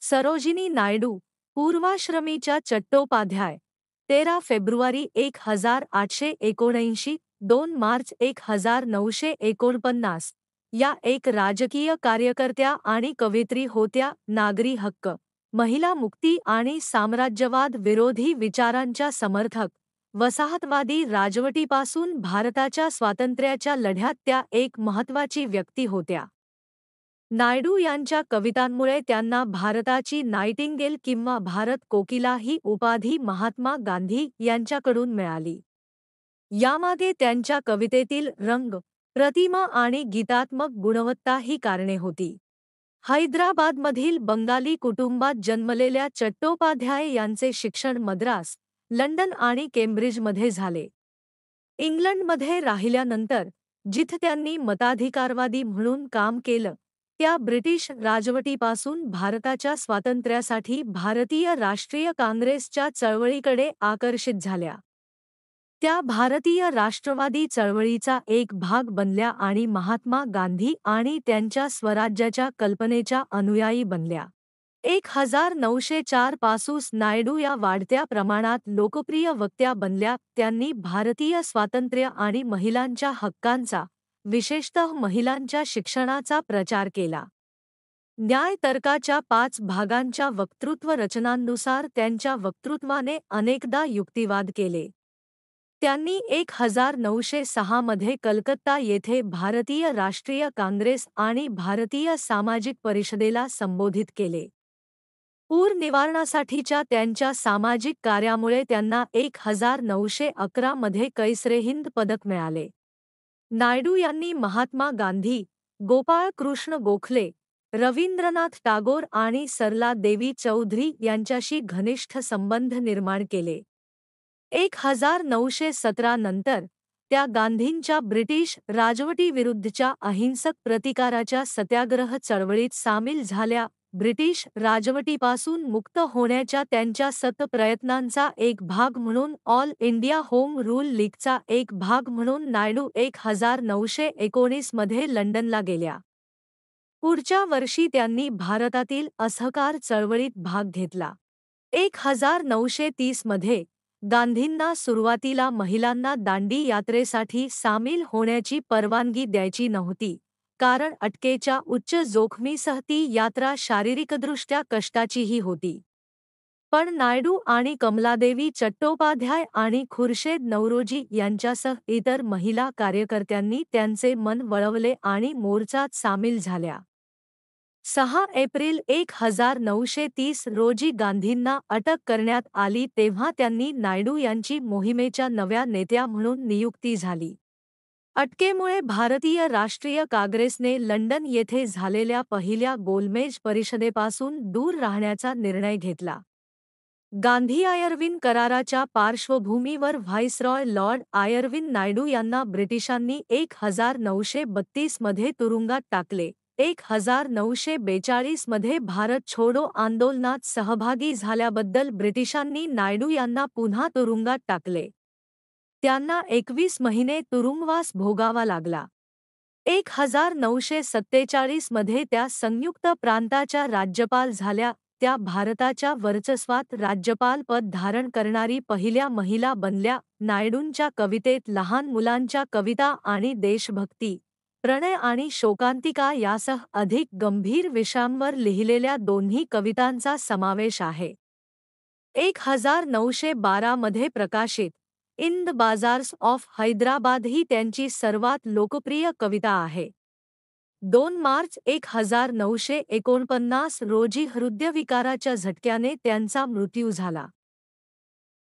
Sarojini Naidu, पूर्वाश्रमीच्या Chattopadhyay, 13 February 1879, 2 March 1949, या एक राजकीय कार्यकर्त्या आणि कवयित्री होत्या. नागरी हक्क, महिला मुक्ती आणि साम्राज्यवाद विरोधी विचारांच्या समर्थक, वसाहतवादी राजवटीपासून भारताच्या स्वातंत्र्याच्या लढ्यात त्या एक महत्त्वाची व्यक्ती होत्या. नायडू यांच्या कवितांमुळे त्यांना भारताची नाइटिंगेल किंवा भारत कोकिला ही उपाधी महात्मा गांधी यांच्याकडून मिळाली. यामागे त्यांच्या कवितेतील रंग, प्रतिमा आणि गीतात्मक गुणवत्ता ही कारणे होती. हैदराबादमधील बंगाली कुटुंबात जन्मलेल्या चट्टोपाध्याय यांचे शिक्षण मद्रास, लंडन आणि केम्ब्रिजमध्ये झाले. इंग्लंडमध्ये राहिल्यानंतर, जिथे त्यांनी मताधिकारवादी म्हणून काम केलं, त्या ब्रिटिश राजवटीपासून भारताच्या स्वातंत्र्यासाठी भारतीय राष्ट्रीय काँग्रेसच्या चळवळीकडे आकर्षित झाल्या. त्या भारतीय राष्ट्रवादी चळवळीचा एक भाग बनल्या आणि महात्मा गांधी आणि त्यांच्या स्वराज्याच्या कल्पनेच्या अनुयायी बनल्या. 1904 पासून नायडू या वाढत्या प्रमाणात लोकप्रिय वक्त्या बनल्या. त्यांनी भारतीय स्वातंत्र्य आणि महिलांच्या हक्कांचा, विशेषतः महिलांच्या शिक्षणाचा प्रचार केला. न्याय तर्काच्या 5 भागांच्या वक्तृत्व रचनांनुसार त्यांच्या वक्तृत्वाने अनेकदा युक्तिवाद केले. त्यांनी 1906 मध्ये कलकत्ता येथे भारतीय राष्ट्रीय काँग्रेस आणि भारतीय सामाजिक परिषदेला संबोधित केले. पूर निवारणासाठीच्या त्यांच्या सामाजिक कार्यामुळे त्यांना 1911 मध्ये कैसरे-हिंद पदक मिळाले. नायडू यांनी महात्मा गांधी, गोपाळ कृष्ण गोखले, रवींद्रनाथ टागोर आणि सरला देवी चौधरी यांच्याशी घनिष्ठ संबंध निर्माण केले. 1917 नंतर, त्या गांधींच्या ब्रिटिश राजवटीविरुद्धच्या अहिंसक प्रतिकाराच्या सत्याग्रह चळवळीत सामील झाल्या. ब्रिटिश राजवटीपासून मुक्त होण्याच्या त्यांच्या सतत प्रयत्नांचा एक भाग म्हणून ऑल इंडिया होम रूल लीगचा एक भाग म्हणून नायडू 1919 मध्ये लंडनला गेल्या. पुढच्या वर्षी त्यांनी भारतातील असहकार चळवळीत भाग घेतला. 1930 मध्ये, गांधींना सुरुवातीला महिलांना दांडी यात्रेसाठी सामील होण्याची परवानगी द्यायची नव्हती, कारण अटकेच्या उच्च जोखमीसह ती यात्रा शारीरिकदृष्ट्या कष्टाचीही होती. पण नायडू आणि कमलादेवी चट्टोपाध्याय आणि खुर्शेद नौरोजी यांच्यासह इतर महिला कार्यकर्त्यांनी त्यांचे मन वळवले आणि मोर्चात सामील झाल्या. 6 एप्रिल 1930 रोजी गांधींना अटक करण्यात आली तेव्हा त्यांनी नायडू यांची मोहिमेच्या नव्या नेत्या म्हणून नियुक्ती झाली. अटकेमुळे भारतीय राष्ट्रीय काँग्रेसने लंडन येथे झालेल्या पहिल्या गोलमेज परिषदेपासून दूर राहण्याचा निर्णय घेतला. गांधी-आयर्विन कराराच्या पार्श्वभूमीवर व्हाईसरॉय लॉर्ड आयर्विन नायडू यांना ब्रिटिशांनी 1932 मध्ये तुरुंगात टाकले. 1942 मध्ये भारत छोडो आंदोलनात सहभागी झाल्याबद्दल ब्रिटिशांनी नायडू यांना पुन्हा तुरुंगात टाकले. त्यांना 21 महिने तुरुंगवास भोगावा लागला. 1947 मध्ये त्या संयुक्त प्रांताच्या राज्यपाल झाल्या. त्या भारताच्या वर्चस्वात राज्यपाल पद धारण करणारी पहिल्या महिला बनल्या. नायडूंच्या कवितेत लहान मुलांच्या कविता आणि देशभक्ती, प्रणय आणि शोकांतिका यासह अधिक गंभीर विषयांवर लिहिलेल्या दोन्ही कवितांचा समावेश आहे. 1912 मध्ये प्रकाशित in the bazaars of Hyderabad ही त्यांची सर्वात लोकप्रिय कविता आहे. 2 मार्च 1949 रोजी हृदयविकाराच्या झटक्याने त्यांचा मृत्यू झाला.